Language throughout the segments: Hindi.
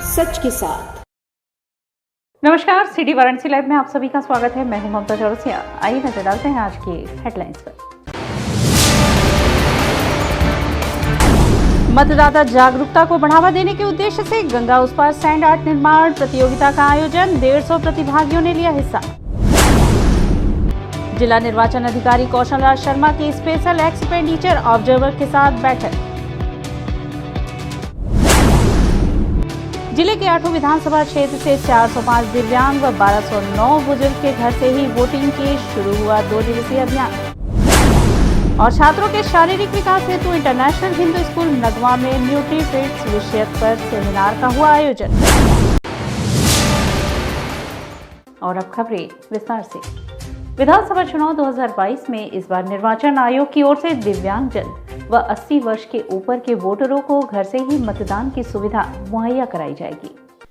सच के साथ। नमस्कार, सिटी वाराणसी लाइव में आप सभी का स्वागत है। मैं हूं ममता चौरसिया। आइए नजर डालते हैं आज की हेडलाइंस पर। मतदाता जागरूकता को बढ़ावा देने के उद्देश्य से गंगा उस पार सैंड आर्ट निर्माण प्रतियोगिता का आयोजन, 150 प्रतिभागियों ने लिया हिस्सा। जिला निर्वाचन अधिकारी कौशल राज शर्मा की स्पेशल एक्सपेंडिचर ऑब्जर्वर के साथ बैठक। जिले के 8 विधानसभा क्षेत्र से 405 दिव्यांग व 1209 बुजुर्ग के घर से ही वोटिंग की शुरू हुआ 2 दिवसीय अभियान। और छात्रों के शारीरिक विकास हेतु इंटरनेशनल हिंदू स्कूल नगवा में न्यूट्रीट्रिट्स विषय पर सेमिनार का हुआ आयोजन। और अब खबरें विस्तार से। विधानसभा चुनाव 2022 में इस बार निर्वाचन आयोग की ओर से दिव्यांगजन व 80 वर्ष के ऊपर के वोटरों को घर से ही मतदान की सुविधा मुहैया कराई जाएगी।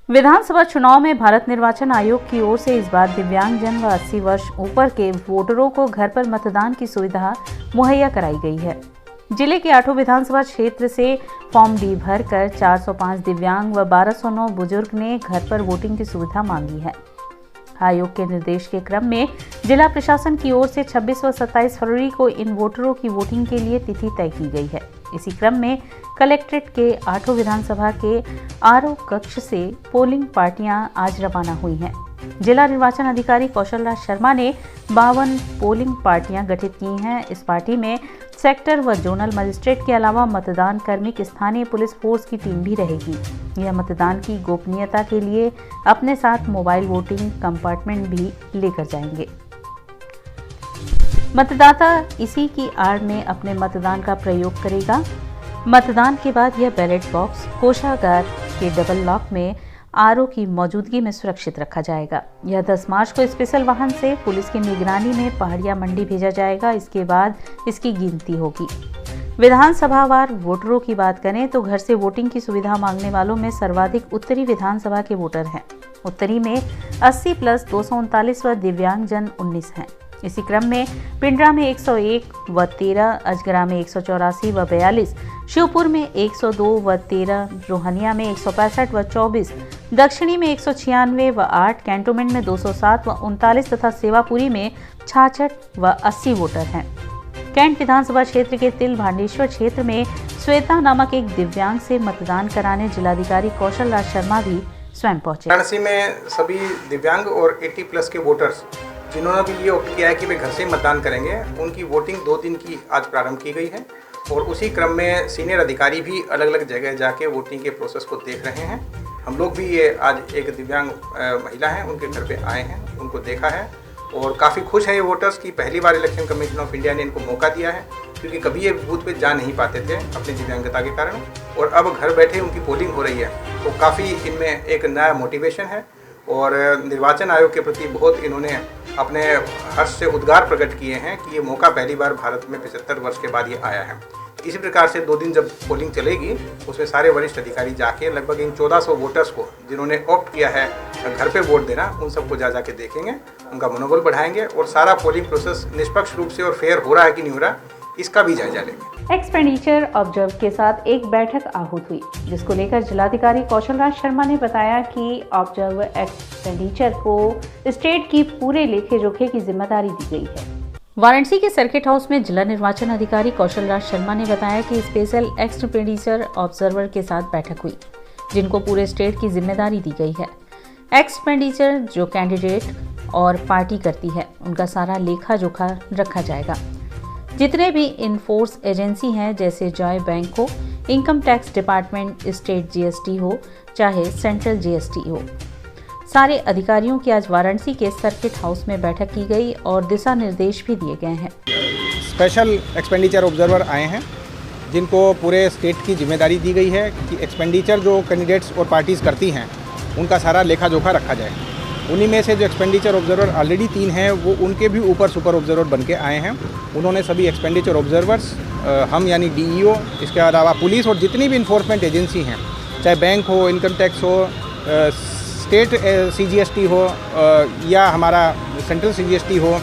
विधानसभा चुनाव में भारत निर्वाचन आयोग की ओर से इस बार दिव्यांगजन व 80 वर्ष ऊपर के वोटरों को घर पर मतदान की सुविधा मुहैया कराई गई है। जिले के 8 विधानसभा क्षेत्र से फॉर्म डी भरकर 405 दिव्यांग व 1209 बुजुर्ग ने घर पर वोटिंग की सुविधा मांगी है। आयोग के निर्देश के क्रम में जिला प्रशासन की ओर से 26 व 27 फरवरी को इन वोटरों की वोटिंग के लिए तिथि तय की गई है। इसी क्रम में कलेक्ट्रेट के 8 विधानसभा के आरओ कक्ष से पोलिंग पार्टियां आज रवाना हुई हैं। जिला निर्वाचन अधिकारी कौशल राज शर्मा ने 52 पोलिंग पार्टियां गठित की हैं। इस पार्टी में सेक्टर व जोनल मजिस्ट्रेट के अलावा मतदान कार्मिक स्थानीय पुलिस फोर्स की टीम भी रहेगी। यह मतदान की गोपनीयता के लिए अपने साथ मोबाइल वोटिंग कंपार्टमेंट भी लेकर जाएंगे। मतदाता इसी की आड़ में अपने मतदान का प्रयोग करेगा। मतदान के बाद यह बैलेट बॉक्स कोषागार के डबल लॉक में आरओ की मौजूदगी में सुरक्षित रखा जाएगा। यह 10 मार्च को स्पेशल वाहन से पुलिस की निगरानी में पहाड़िया मंडी भेजा जाएगा। इसके बाद इसकी गिनती होगी। विधानसभावार वोटरों की बात करें तो घर से वोटिंग की सुविधा मांगने वालों में सर्वाधिक उत्तरी विधानसभा के वोटर हैं। उत्तरी में 80 प्लस 239 व दिव्यांगजन 19 हैं। इसी क्रम में पिंडरा में 101 व 13, अजगरा में 184 व 42, शिवपुर में 102 व 13, रोहनिया में 165 व 24, दक्षिणी में 196 व 8, कैंटोनमेंट में 207 व 39 तथा सेवापुरी में 66 व 80 वोटर हैं। कैंट विधानसभा क्षेत्र के तिल भांडेश्वर क्षेत्र में श्वेता नामक एक दिव्यांग से मतदान कराने जिलाधिकारी कौशल राज शर्मा भी स्वयं पहुंचे। वाराणसी में सभी दिव्यांग और 80 प्लस के वोटर्स जिन्होंने भी ये ऑप्ट किया है कि वे घर से मतदान करेंगे, उनकी वोटिंग 2 दिन की आज प्रारंभ की गई है। और उसी क्रम में सीनियर अधिकारी भी अलग अलग जगह जाके वोटिंग के प्रोसेस को देख रहे हैं। हम लोग भी ये आज एक दिव्यांग महिला हैं, उनके घर पे आए हैं, उनको देखा है और काफ़ी खुश है ये वोटर्स कि पहली बार इलेक्शन कमीशन ऑफ इंडिया ने इनको मौका दिया है, क्योंकि कभी ये बूथ पे जा नहीं पाते थे अपनी दिव्यांगता के कारण। और अब घर बैठे उनकी पोलिंग हो रही है, तो काफ़ी इनमें एक नया मोटिवेशन है और निर्वाचन आयोग के प्रति बहुत इन्होंने अपने हर्ष से उद्गार प्रकट किए हैं कि ये मौका पहली बार भारत में 75 वर्ष के बाद ये आया है। इसी प्रकार से 2 दिन जब पोलिंग चलेगी, उसमें सारे वरिष्ठ अधिकारी जाके लगभग इन 1400 वोटर्स को जिन्होंने ऑप्ट किया है घर पे वोट देना, उन सबको जा के देखेंगे, उनका मनोबल बढ़ाएंगे और सारा पोलिंग प्रोसेस निष्पक्ष रूप से और फेयर हो रहा है कि नहीं हो रहा, इसका भी जायजा लेंगे। एक्सपेंडिचर ऑब्जर्व के साथ एक बैठक आहूत हुई, जिसको लेकर जिलाधिकारी कौशल राज शर्मा ने बताया कि ऑब्जर्व एक्सपेंडिचर को स्टेट की पूरे लेखे जोखे की जिम्मेदारी दी गई है। वाराणसी के सर्किट हाउस में जिला निर्वाचन अधिकारी कौशल राज शर्मा ने बताया कि स्पेशल एक्सपेंडिचर ऑब्जर्वर के साथ बैठक हुई, जिनको पूरे स्टेट की जिम्मेदारी दी गई है। एक्सपेंडिचर जो कैंडिडेट और पार्टी करती है, उनका सारा लेखा जोखा रखा जाएगा। जितने भी इनफोर्स एजेंसी हैं, जैसे जॉय बैंक हो, income tax department, state GST हो, चाहे सेंट्रल जीएसटी हो, सारे अधिकारियों की आज वाराणसी के सर्किट हाउस में बैठक की गई और दिशा निर्देश भी दिए गए हैं। स्पेशल एक्सपेंडिचर ऑब्जर्वर आए हैं, जिनको पूरे स्टेट की जिम्मेदारी दी गई है कि एक्सपेंडिचर जो कैंडिडेट्स और पार्टीज़ करती हैं, उनका सारा लेखा जोखा रखा जाए। उन्हीं में से जो एक्सपेंडिचर ऑब्जर्वर ऑलरेडी 3 हैं, वो उनके भी ऊपर सुपर ऑब्जर्वर बन के आए हैं। उन्होंने सभी एक्सपेंडिचर ऑब्जर्वर्स, हम यानी डीईओ, इसके अलावा पुलिस और जितनी भी इन्फोर्समेंट एजेंसी हैं, चाहे बैंक हो, इनकम टैक्स हो, स्टेट सीजीएसटी हो या हमारा सेंट्रल सीजीएसटी हो,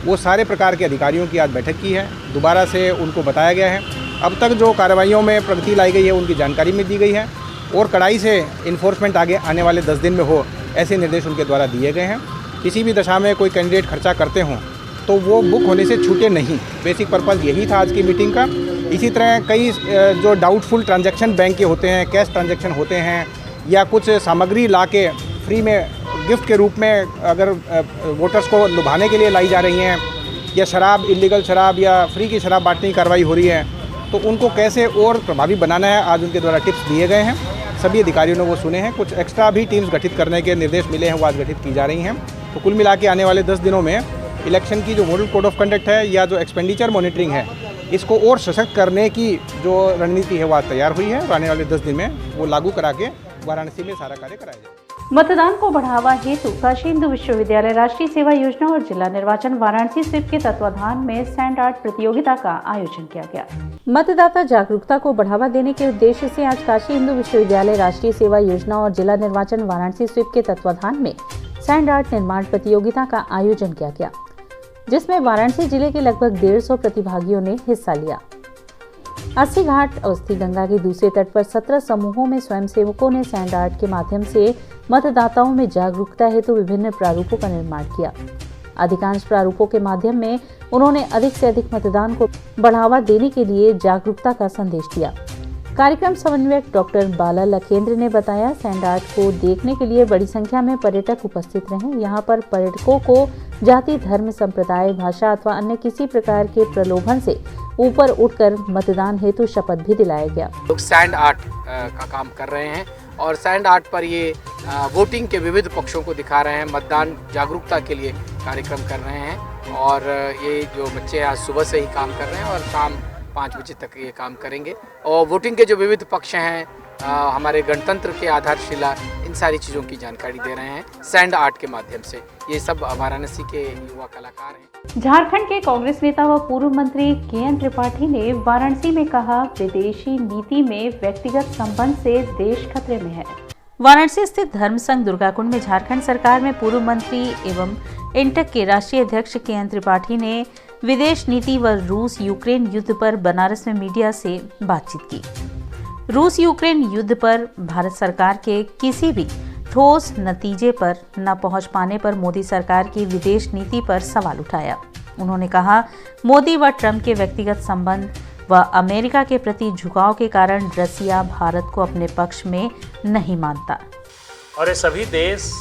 वो सारे प्रकार के अधिकारियों की आज बैठक की है। दोबारा से उनको बताया गया है। अब तक जो कार्रवाइयों में प्रगति लाई गई है, उनकी जानकारी में दी गई है और कड़ाई से इन्फोर्समेंट आगे आने वाले 10 दिन में हो, ऐसे निर्देश उनके द्वारा दिए गए हैं। किसी भी दशा में कोई कैंडिडेट खर्चा करते हों तो वो बुक होने से छूटे नहीं। बेसिक पर्पज़ यही था आज की मीटिंग का। इसी तरह कई जो डाउटफुल ट्रांजैक्शन बैंक के होते हैं, कैश ट्रांजैक्शन होते हैं, या कुछ सामग्री ला के फ्री में गिफ्ट के रूप में अगर वोटर्स को लुभाने के लिए लाई जा रही हैं, या शराब, इलीगल शराब या फ्री की शराब बांटने की कार्रवाई हो रही है, तो उनको कैसे और प्रभावी बनाना है, आज उनके द्वारा टिप्स दिए गए हैं। सभी अधिकारियों ने वो सुने हैं। कुछ एक्स्ट्रा भी टीम्स गठित करने के निर्देश मिले हैं, वो आज गठित की जा रही हैं। तो कुल मिला के आने वाले 10 दिनों में इलेक्शन की जो मॉडल कोड ऑफ कंडक्ट है या जो एक्सपेंडिचर मॉनिटरिंग है, इसको और सशक्त करने की जो रणनीति है वो आज तैयार हुई है और आने वाले 10 दिन में वो लागू करा के वाराणसी में सारा कार्य कराया जाए। मतदान को बढ़ावा हेतु काशी हिंदू विश्वविद्यालय राष्ट्रीय सेवा योजना और जिला निर्वाचन वाराणसी स्वीप के तत्वाधान में सैंड आर्ट प्रतियोगिता का आयोजन किया गया। मतदाता जागरूकता को बढ़ावा देने के उद्देश्य से आज काशी हिंदू विश्वविद्यालय राष्ट्रीय सेवा योजना और जिला निर्वाचन वाराणसी स्वीप के तत्वाधान में सैंड आर्ट निर्माण प्रतियोगिता का आयोजन किया गया, जिसमें वाराणसी जिले के लगभग 150 प्रतिभागियों ने हिस्सा लिया। 80 घाट अवस्थी गंगा के दूसरे तट पर 17 समूहों में स्वयंसेवकों ने सैंड आर्ट के माध्यम से मतदाताओं में जागरूकता हेतु विभिन्न प्रारूपों का निर्माण किया। अधिकांश प्रारूपों के माध्यम में उन्होंने अधिक से अधिक मतदान को बढ़ावा देने के लिए जागरूकता का संदेश दिया। कार्यक्रम समन्वयक डॉक्टर बाला लखेंद्र ने बताया, सैंड आर्ट को देखने के लिए बड़ी संख्या में पर्यटक उपस्थित रहे। यहाँ पर पर्यटकों को जाति, धर्म, संप्रदाय, भाषा अथवा अन्य किसी प्रकार के प्रलोभन से ऊपर उठकर मतदान हेतु शपथ भी दिलाया गया। लोग सैंड आर्ट का काम कर रहे हैं और सैंड आर्ट पर ये वोटिंग के विविध पक्षों को दिखा रहे हैं, मतदान जागरूकता के लिए कार्यक्रम कर रहे हैं। और ये जो बच्चे आज सुबह से ही काम कर रहे हैं और शाम 5 बजे तक ये काम करेंगे। और वोटिंग के जो विविध पक्ष हैं, हमारे गणतंत्र के आधारशिला, इन सारी चीज़ों की जानकारी दे रहे हैं सैंड आर्ट के माध्यम से। ये सब वाराणसी के युवा कलाकार हैं। झारखंड के कांग्रेस नेता व पूर्व मंत्री के.एन. त्रिपाठी ने वाराणसी में कहा, विदेशी नीति में व्यक्तिगत संबंध से देश खतरे में है। वाराणसी स्थित धर्म संघ दुर्गाकुंड में झारखंड सरकार में पूर्व मंत्री एवं इंटक के राष्ट्रीय अध्यक्ष के.एन. त्रिपाठी ने विदेश नीति व रूस यूक्रेन युद्ध पर बनारस में मीडिया से बातचीत की। रूस यूक्रेन युद्ध पर भारत सरकार के किसी भी ठोस नतीजे पर न पहुंच पाने पर मोदी सरकार की विदेश नीति पर सवाल उठाया। उन्होंने कहा, मोदी व ट्रंप के व्यक्तिगत संबंध व अमेरिका के प्रति झुकाव के कारण रसिया भारत को अपने पक्ष में नहीं मानता। और ये सभी देश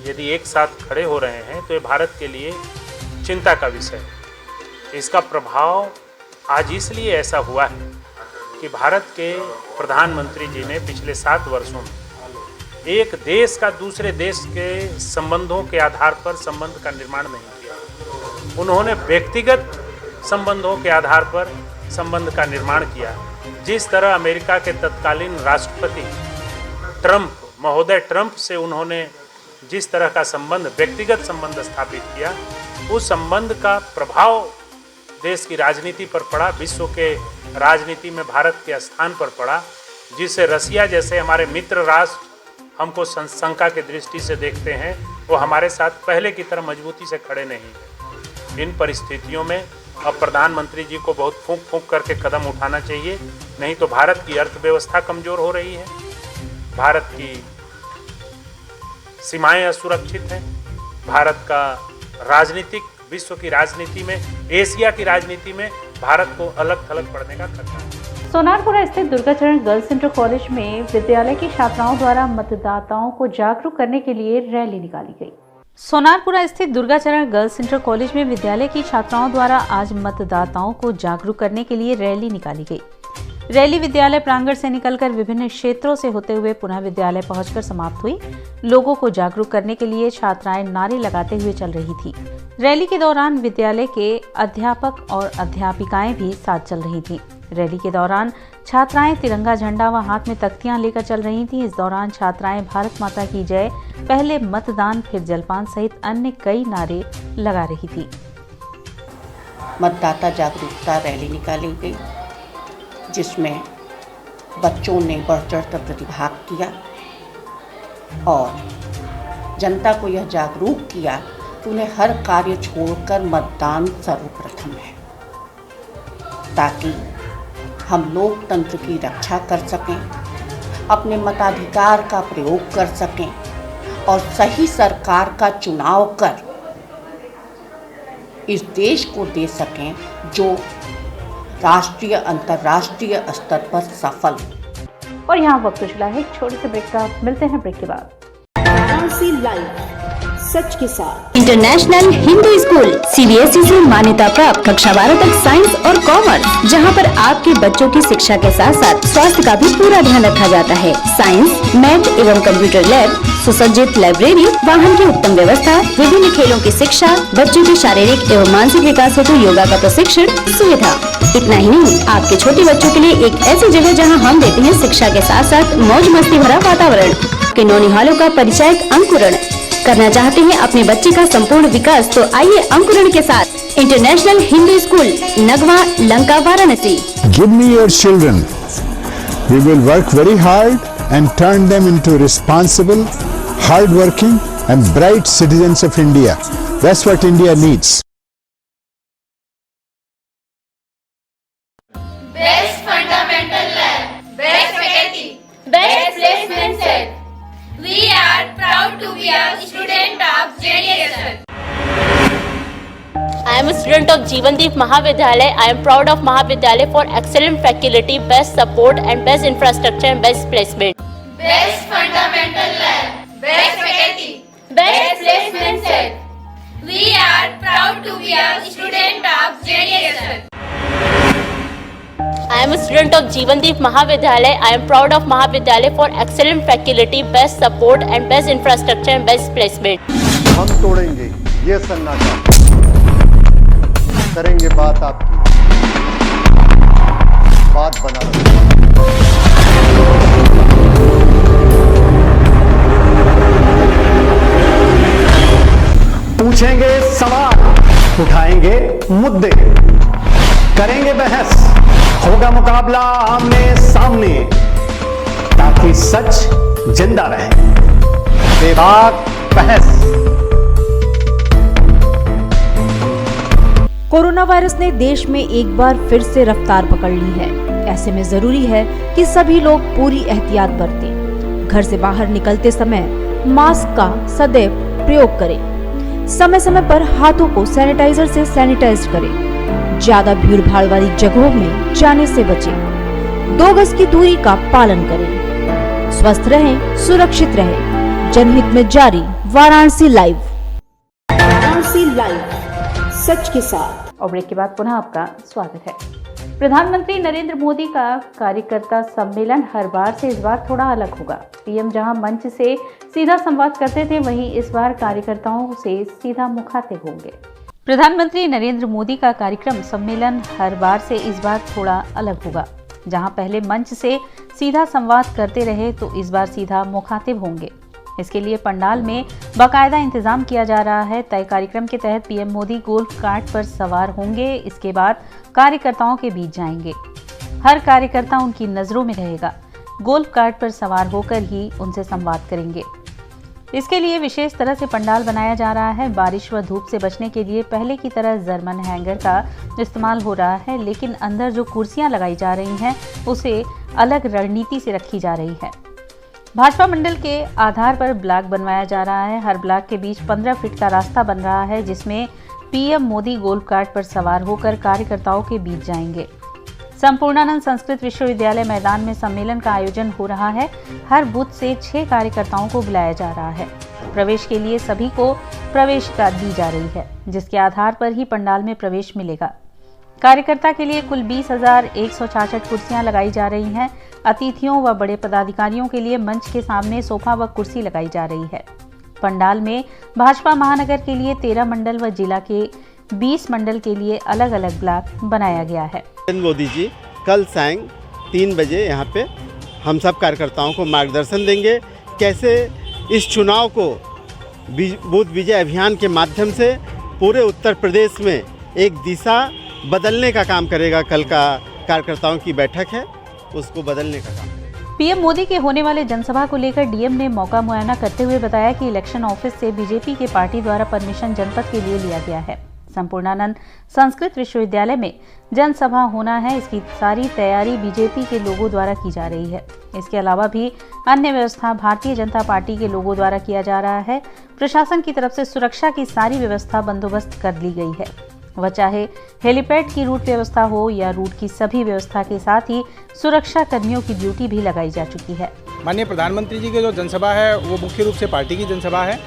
यदि एक साथ खड़े हो रहे हैं तो ये भारत के लिए चिंता का विषय है। इसका प्रभाव आज इसलिए ऐसा हुआ है कि भारत के प्रधानमंत्री जी ने पिछले 7 वर्षों में एक देश का दूसरे देश के संबंधों के आधार पर संबंध का निर्माण नहीं किया। उन्होंने व्यक्तिगत संबंधों के आधार पर संबंध का निर्माण किया। जिस तरह अमेरिका के तत्कालीन राष्ट्रपति महोदय ट्रंप से उन्होंने जिस तरह का संबंध, व्यक्तिगत संबंध स्थापित किया, उस संबंध का प्रभाव देश की राजनीति पर पड़ा, विश्व के राजनीति में भारत के स्थान पर पड़ा, जिससे रसिया जैसे हमारे मित्र राष्ट्र हमको शंका की दृष्टि से देखते हैं, वो हमारे साथ पहले की तरह मजबूती से खड़े नहीं हैं। इन परिस्थितियों में अब प्रधानमंत्री जी को बहुत फूंक फूंक करके कदम उठाना चाहिए, नहीं तो भारत की अर्थव्यवस्था कमज़ोर हो रही है, भारत की सीमाएं असुरक्षित हैं, भारत का राजनीतिक, विश्व की राजनीति में, एशिया की राजनीति में भारत को अलग थलग पड़ने का खतरा है। सोनारपुरा स्थित दुर्गाचरण गर्ल्स इंटर कॉलेज में विद्यालय की छात्राओं द्वारा मतदाताओं को जागरूक करने के लिए रैली निकाली गई। सोनारपुरा स्थित दुर्गाचरण गर्ल्स इंटर कॉलेज में विद्यालय की छात्राओं द्वारा आज मतदाताओं को जागरूक करने के लिए रैली निकाली गई। रैली विद्यालय प्रांगण से निकलकर विभिन्न क्षेत्रों से होते हुए पुनः विद्यालय पहुंचकर समाप्त हुई। लोगों को जागरूक करने के लिए छात्राएं नारे लगाते हुए चल रही थी। रैली के दौरान विद्यालय के अध्यापक और अध्यापिकाएं भी साथ चल रही थीं। रैली के दौरान छात्राएं तिरंगा झंडा व हाथ में तख्तियां लेकर चल रही थीं। इस दौरान छात्राएं भारत माता की जय, पहले मतदान फिर जलपान सहित अन्य कई नारे लगा रही थी। मतदाता जागरूकता रैली निकाली गई, जिसमें बच्चों ने बढ़ चढ़कर प्रतिभाग किया और जनता को यह जागरूक किया कि उन्हें हर कार्य छोड़कर मतदान सर्वप्रथम है, ताकि हम लोकतंत्र की रक्षा कर सकें, अपने मताधिकार का प्रयोग कर सकें और सही सरकार का चुनाव कर इस देश को दे सकें जो राष्ट्रीय अंतर्राष्ट्रीय स्तर पर सफल हो। और यहाँ वक्त चला है एक छोटे से ब्रेक का। मिलते हैं ब्रेक के बाद। वाराणसी लाइव, सच के साथ। इंटरनेशनल हिंदू स्कूल CBSE से मान्यता प्राप्त कक्षा 12 तक साइंस और कॉमर्स, जहां पर आपके बच्चों की शिक्षा के साथ साथ स्वास्थ्य का भी पूरा ध्यान रखा जाता है। साइंस, मैथ एवं कंप्यूटर लैब, सुसज्जित लाइब्रेरी, वाहन की उत्तम व्यवस्था, विभिन्न खेलों की शिक्षा, बच्चों के शारीरिक एवं मानसिक विकास हेतु योगा का प्रशिक्षण सुविधा। इतना ही नहीं, आपके छोटे बच्चों के लिए एक ऐसी जगह जहां हम देते हैं शिक्षा के साथ साथ मौज मस्ती भरा वातावरण। के नौनिहालों का परिचय अंकुरण करना चाहते हैं अपने बच्चे का संपूर्ण विकास, तो आइए अंकुरण के साथ international Hindu school, Nagwa, Lanka, Varanasi. Give me your children. We will work very hard and turn them into responsible, hard-working and bright citizens of India. That's what India needs. Best fundamental lab, best faculty, best placement set. We are proud to be a student of JDSL. I am a student of Jeevandeep Mahavidyalaya. I am proud of Mahavidyalaya for excellent faculty, best support and best infrastructure and best placement. Best fundamental lab, best faculty, best placement set. We are proud to be a student of JDSL. I am a student of Jeevandeep Mahavidyalaya. I am proud of Mahavidyalaya for excellent faculty, best support and best infrastructure and best placement. हम तोड़ेंगे ये सन्नाटा, करेंगे बात आपकी, बात बना पूछेंगे सवाल, उठाएंगे मुद्दे, करेंगे बहस, होगा मुकाबला आमने सामने, ताकि सच जिंदा रहे। बेबाक बहस। कोरोना वायरस ने देश में एक बार फिर से रफ्तार पकड़ ली है। ऐसे में जरूरी है कि सभी लोग पूरी एहतियात बरतें। घर से बाहर निकलते समय मास्क का सदैव प्रयोग करें। समय समय पर हाथों को सैनिटाइजर से सैनिटाइज करें। ज्यादा भीड़ भाड़ वाली जगहों में जाने से बचें। 2 गज की दूरी का पालन करें। स्वस्थ रहें, सुरक्षित रहें। जनहित में जारी वाराणसी लाइव। वाराणसी लाइव, सच के साथ। और ब्रेक के बाद पुनः आपका स्वागत है। प्रधानमंत्री नरेंद्र मोदी का कार्यकर्ता सम्मेलन हर बार से इस बार थोड़ा अलग होगा। पीएम जहां मंच से सीधा संवाद करते थे, वहीं इस बार कार्यकर्ताओं से सीधा मुखातिब होंगे। प्रधानमंत्री नरेंद्र मोदी का कार्यक्रम सम्मेलन हर बार से इस बार थोड़ा अलग होगा। जहां पहले मंच से सीधा संवाद करते रहे, तो इस बार सीधा मुखातिब होंगे। इसके लिए पंडाल में बाकायदा इंतजाम किया जा रहा है। तय कार्यक्रम के तहत पीएम मोदी गोल्फ कार्ट पर सवार होंगे। इसके बाद कार्यकर्ताओं के बीच जाएंगे। हर कार्यकर्ता उनकी नजरों में रहेगा। गोल्फ कार्ट पर सवार होकर ही उनसे संवाद करेंगे। इसके लिए विशेष तरह से पंडाल बनाया जा रहा है। बारिश व धूप से बचने के लिए पहले की तरह जर्मन हैंगर का इस्तेमाल हो रहा है, लेकिन अंदर जो कुर्सियां लगाई जा रही हैं उसे अलग रणनीति से रखी जा रही है। भाजपा मंडल के आधार पर ब्लॉक बनवाया जा रहा है। हर ब्लॉक के बीच 15 फीट का रास्ता बन रहा है, जिसमें पीएम मोदी गोल्फ कार्ट पर सवार होकर कार्यकर्ताओं के बीच जाएंगे। संपूर्णानंद संस्कृत विश्वविद्यालय मैदान में सम्मेलन का आयोजन हो रहा है। हर बूथ से 6 कार्यकर्ताओं को बुलाया जा रहा है। प्रवेश के लिए सभी को प्रवेशिका दी जा रही है, जिसके आधार पर ही पंडाल में प्रवेश मिलेगा। कार्यकर्ता के लिए कुल 20,166 कुर्सियां लगाई जा रही हैं। अतिथियों व बड़े पदाधिकारियों के लिए मंच के सामने सोफा व कुर्सी लगाई जा रही है। पंडाल में भाजपा महानगर के लिए 13 मंडल व जिला के 20 मंडल के लिए अलग अलग ब्लॉक बनाया गया है। मोदी जी कल सांय 3 बजे यहाँ पे हम सब कार्यकर्ताओं को मार्गदर्शन देंगे, कैसे इस चुनाव को बूथ विजय अभियान के माध्यम से पूरे उत्तर प्रदेश में एक दिशा बदलने का काम करेगा। कल का कार्यकर्ताओं की बैठक है, उसको बदलने का काम। पीएम मोदी के होने वाले जनसभा को लेकर डीएम ने मौका मुआयना करते हुए बताया कि इलेक्शन ऑफिस से बीजेपी के पार्टी द्वारा परमिशन जनपद के लिए लिया गया है। संपूर्णानंद संस्कृत विश्वविद्यालय में जनसभा होना है, इसकी सारी तैयारी बीजेपी के लोगों द्वारा की जा रही है। इसके अलावा भी अन्य व्यवस्था भारतीय जनता पार्टी के लोगों द्वारा किया जा रहा है। प्रशासन की तरफ से सुरक्षा की सारी व्यवस्था बंदोबस्त कर ली गई है। वह चाहे हेलीपैड की रूट व्यवस्था हो या रूट की सभी व्यवस्था के साथ ही सुरक्षा कर्मियों की ड्यूटी भी लगाई जा चुकी है। माननीय प्रधानमंत्री जी की जो जनसभा है वो मुख्य रूप से पार्टी की जनसभा है।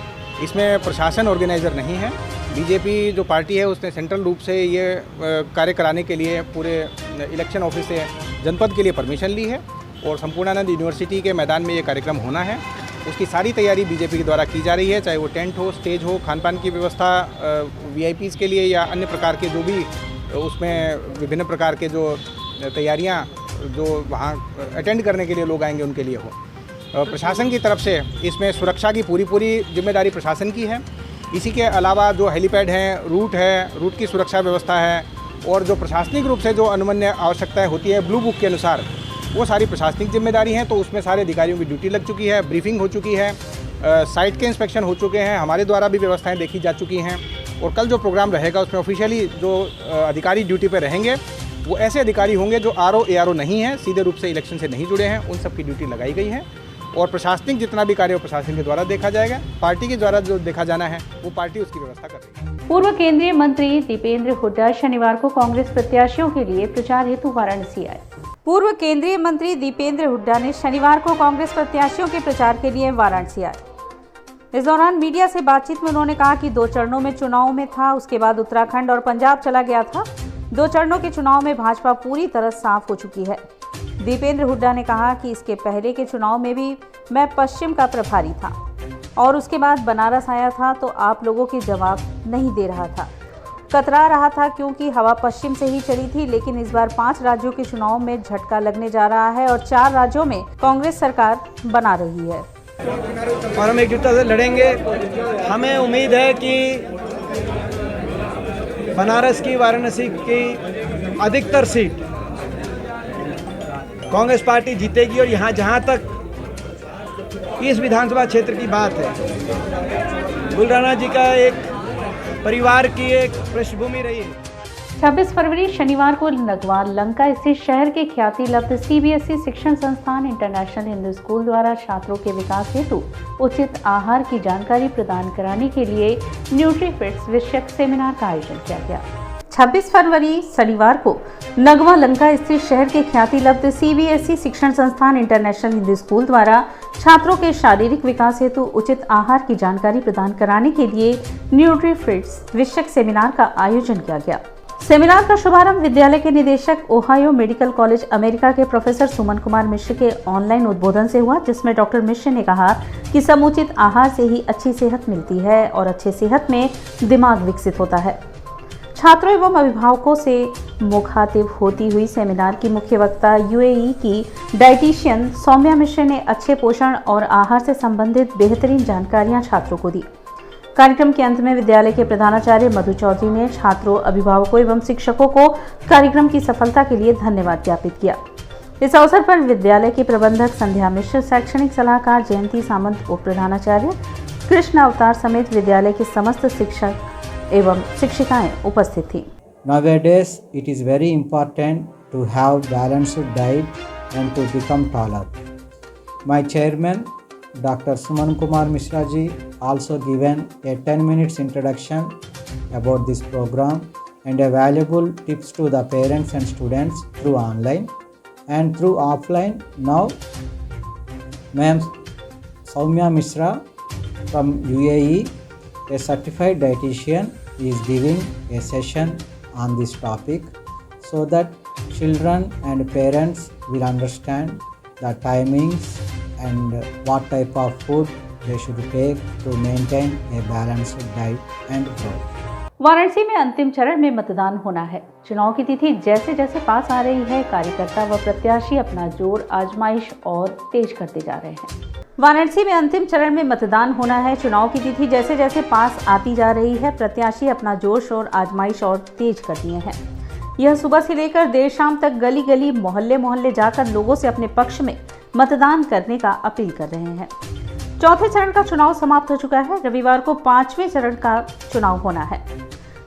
इसमें प्रशासन ऑर्गेनाइजर नहीं है। बीजेपी जो पार्टी है उसने सेंट्रल रूप से ये कार्य कराने के लिए पूरे इलेक्शन ऑफिस से जनपद के लिए परमिशन ली है और संपूर्णानंद यूनिवर्सिटी के मैदान में ये कार्यक्रम होना है। उसकी सारी तैयारी बीजेपी के द्वारा की जा रही है, चाहे वो टेंट हो, स्टेज हो, खान पान की व्यवस्था वीआईपीज के लिए या अन्य प्रकार के जो भी उसमें विभिन्न प्रकार के जो तैयारियां जो वहाँ अटेंड करने के लिए लोग आएंगे उनके लिए हो। प्रशासन की तरफ से इसमें सुरक्षा की पूरी जिम्मेदारी प्रशासन की है। इसी के अलावा जो हेलीपैड है, रूट की सुरक्षा व्यवस्था है और जो प्रशासनिक रूप से जो अनुमन्य आवश्यकताएँ होती है ब्लू बुक के अनुसार वो सारी प्रशासनिक जिम्मेदारी हैं। तो उसमें सारे अधिकारियों की ड्यूटी लग चुकी है, ब्रीफिंग हो चुकी है, साइट के इंस्पेक्शन हो चुके हैं, हमारे द्वारा भी व्यवस्थाएं देखी जा चुकी हैं और कल जो प्रोग्राम रहेगा उसमें ऑफिशियली जो अधिकारी ड्यूटी पे रहेंगे वो ऐसे अधिकारी होंगे जो आरओ एआरओ नहीं हैं, सीधे रूप से इलेक्शन से नहीं जुड़े हैं, उन सब की ड्यूटी लगाई गई है और प्रशासनिक जितना भी कार्य प्रशासन के द्वारा देखा जाएगा। पार्टी के द्वारा जो देखा जाना है वो पार्टी उसकी व्यवस्था कर रही है। पूर्व केंद्रीय मंत्री दीपेंद्र हुड्डा शनिवार को कांग्रेस प्रत्याशियों के लिए प्रचार हेतु वाराणसी आए। पूर्व केंद्रीय मंत्री दीपेंद्र हुड्डा ने शनिवार को कांग्रेस प्रत्याशियों के प्रचार के लिए वाराणसी आए। इस दौरान मीडिया से बातचीत में उन्होंने कहा कि 2 चरणों में चुनाव में था, उसके बाद उत्तराखंड और पंजाब चला गया था। 2 चरणों के चुनाव में भाजपा पूरी तरह साफ हो चुकी है। दीपेंद्र हुड्डा ने कहा कि इसके पहले के चुनाव में भी मैं पश्चिम का प्रभारी था और उसके बाद बनारस आया था तो आप लोगों के जवाब नहीं दे रहा था, कतरा रहा था क्योंकि हवा पश्चिम से ही चली थी। लेकिन इस बार 5 राज्यों के चुनाव में झटका लगने जा रहा है और 4 राज्यों में कांग्रेस सरकार बना रही है और हम एकजुटता से लड़ेंगे। हमें उम्मीद है कि बनारस की, वाराणसी की अधिकतर सीट कांग्रेस पार्टी जीतेगी और यहाँ जहाँ तक इस विधानसभा क्षेत्र की बात है, बुलराना जी का एक परिवार की एक पृष्ठभूमि रही है। 26 फरवरी शनिवार को नगवा लंका स्थित शहर के ख्याति लब्ध सीबीएसई शिक्षण संस्थान इंटरनेशनल हिंदू स्कूल द्वारा छात्रों के विकास हेतु उचित आहार की जानकारी प्रदान कराने के लिए न्यूट्रीफिट्स विषयक सेमिनार का आयोजन किया गया। 26 फरवरी शनिवार को नगवा लंका स्थित शहर के ख्याति लब्ध सीबीएसई शिक्षण संस्थान इंटरनेशनल हिंदू स्कूल द्वारा छात्रों के शारीरिक विकास हेतु उचित आहार की जानकारी प्रदान कराने के लिए न्यूट्रीफिट्स विषयक सेमिनार का आयोजन किया गया। सेमिनार का शुभारंभ विद्यालय के निदेशक ओहायो मेडिकल कॉलेज अमेरिका के प्रोफेसर सुमन कुमार मिश्र के ऑनलाइन उद्बोधन से हुआ, जिसमें डॉक्टर मिश्र ने कहा कि समुचित आहार से ही अच्छी सेहत मिलती है और अच्छी सेहत में दिमाग विकसित होता है। छात्रों एवं अभिभावकों से मुखातिब होती हुई सेमिनार की मुख्य वक्ता यूएई की डाइटिशियन सौम्या मिश्र ने अच्छे पोषण और आहार से संबंधित बेहतरीन जानकारियां छात्रों को दी। कार्यक्रम के अंत में विद्यालय के प्रधानाचार्य मधु चौधरी ने छात्रों, अभिभावकों एवं शिक्षकों को कार्यक्रम की सफलता के लिए धन्यवाद ज्ञापित किया। इस अवसर पर विद्यालय के प्रबंधक संध्या मिश्र, शैक्षणिक सलाहकार जयंती सामंत, उप प्रधानाचार्य कृष्ण अवतार समेत विद्यालय के समस्त शिक्षक एवं शिक्षिकाएं उपस्थित थी। Nowadays, it is very important to have balanced diet and to become taller. My chairman, Dr. Suman Kumar Mishra ji, also given a 10 minutes introduction about this program and a valuable tips to the parents and students through online and through offline. Now, Ma'am Soumya Mishra from UAE, a certified dietitian, is giving a session on this topic so that children and parents will understand the timings and what type of food they should take to maintain a balanced diet and growth. Varanasi में अंतिम चरण में मतदान होना है। चुनाव की तिथि जैसे जैसे पास आ रही है, कार्यकर्ता व प्रत्याशी अपना जोर आजमाइश और तेज करते जा रहे हैं। वाराणसी में अंतिम चरण में मतदान होना है। चुनाव की तिथि जैसे जैसे पास आती जा रही है, प्रत्याशी अपना जोश और आजमाइश और तेज कर दिए हैं। यह सुबह से लेकर देर शाम तक गली गली, मोहल्ले मोहल्ले जाकर लोगों से अपने पक्ष में मतदान करने का अपील कर रहे हैं। चौथे चरण का चुनाव समाप्त हो चुका है। रविवार को 5वें चरण का चुनाव होना है।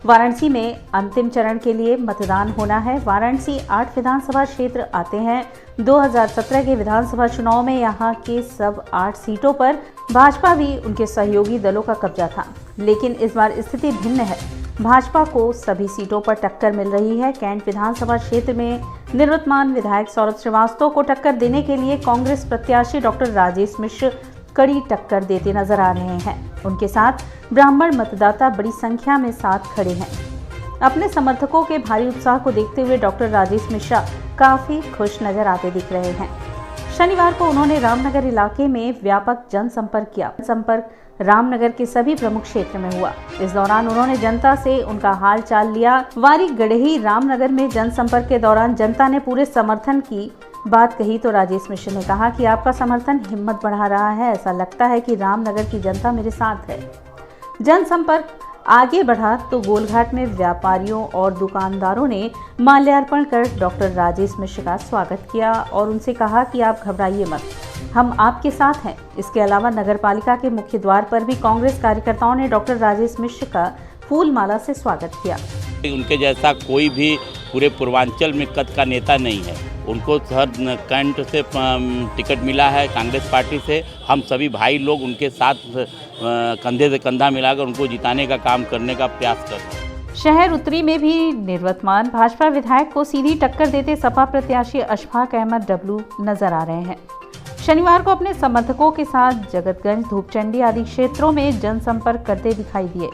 वाराणसी में अंतिम चरण के लिए मतदान होना है। वाराणसी 8 विधानसभा क्षेत्र आते हैं। 2017 के विधानसभा चुनाव में यहां के सब 8 सीटों पर भाजपा भी उनके सहयोगी दलों का कब्जा था, लेकिन इस बार स्थिति भिन्न है। भाजपा को सभी सीटों पर टक्कर मिल रही है। कैंट विधानसभा क्षेत्र में निवर्तमान विधायक सौरभ श्रीवास्तव को टक्कर देने के लिए कांग्रेस प्रत्याशी डॉक्टर राजेश मिश्र कड़ी टक्कर देते नजर आ रहे हैं। उनके साथ ब्राह्मण मतदाता बड़ी संख्या में साथ खड़े हैं। अपने समर्थकों के भारी उत्साह को देखते हुए डॉक्टर राजेश मिश्रा काफी खुश नजर आते दिख रहे हैं। शनिवार को उन्होंने रामनगर इलाके में व्यापक जनसंपर्क किया। संपर्क रामनगर के सभी प्रमुख क्षेत्र में हुआ। इस दौरान उन्होंने जनता से उनका हाल चाल लिया। वारी गढ़ही रामनगर में जनसंपर्क के दौरान जनता ने पूरे समर्थन की बात कही तो राजेश मिश्र ने कहा कि आपका समर्थन हिम्मत बढ़ा रहा है। ऐसा लगता है कि रामनगर की जनता मेरे साथ है। जनसंपर्क आगे बढ़ा तो गोलघाट में व्यापारियों और दुकानदारों ने माल्यार्पण कर डॉक्टर राजेश मिश्र का स्वागत किया और उनसे कहा कि आप घबराइए मत, हम आपके साथ हैं। इसके अलावा नगरपालिका के मुख्य द्वार पर भी कांग्रेस कार्यकर्ताओं ने डॉक्टर राजेश मिश्र का फूल माला से स्वागत किया। उनके जैसा कोई भी पूरे पूर्वांचल में कद का नेता नहीं है। उनको हर कैंट से टिकट मिला है, कांग्रेस पार्टी से। हम सभी भाई लोग उनके साथ कंधे से कंधा मिलाकर उनको जिताने का काम करने का प्रयास कर रहे हैं। शहर उत्तरी में भी निवर्तमान भाजपा विधायक को सीधी टक्कर देते सपा प्रत्याशी अशफाक अहमद डब्लू नजर आ रहे हैं। शनिवार को अपने समर्थकों के साथ जगतगंज, धूपचंडी आदि क्षेत्रों में जनसंपर्क करते दिखाई दिए।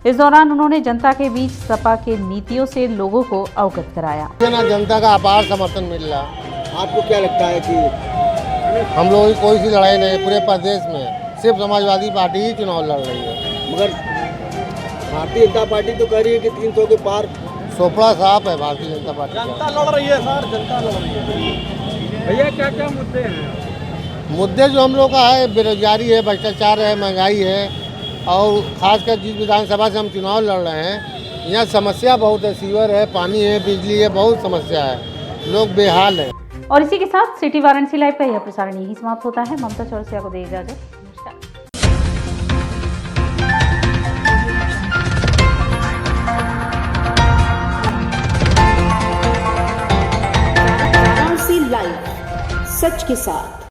इस दौरान उन्होंने जनता के बीच सपा के नीतियों से लोगों को अवगत कराया। जनता का अपार समर्थन मिल रहा। आपको क्या लगता है कि हम लोगों की कोई सी लड़ाई नहीं, पूरे प्रदेश में सिर्फ समाजवादी पार्टी ही चुनाव लड़ रही है। मगर भारतीय जनता पार्टी तो कह रही है कि 300 के पार सोपड़ा साफ है भारतीय जनता पार्टी। जनता लड़ रही है सर, जनता लड़ रही है। भैया क्या क्या मुद्दे हैं? मुद्दे जो हम लोग का है, बेरोजगारी है, भ्रष्टाचार है, महंगाई है, और खासकर जिस विधानसभा से हम चुनाव लड़ रहे हैं यहाँ समस्या बहुत है। सीवर है, पानी है, बिजली है, बहुत समस्या है, लोग बेहाल है। और इसी के साथ सिटी वाराणसी लाइव का यह प्रसारण यही समाप्त होता है। ममता चौरसिया को दे इजाजत। वाराणसी लाइव, सच के साथ।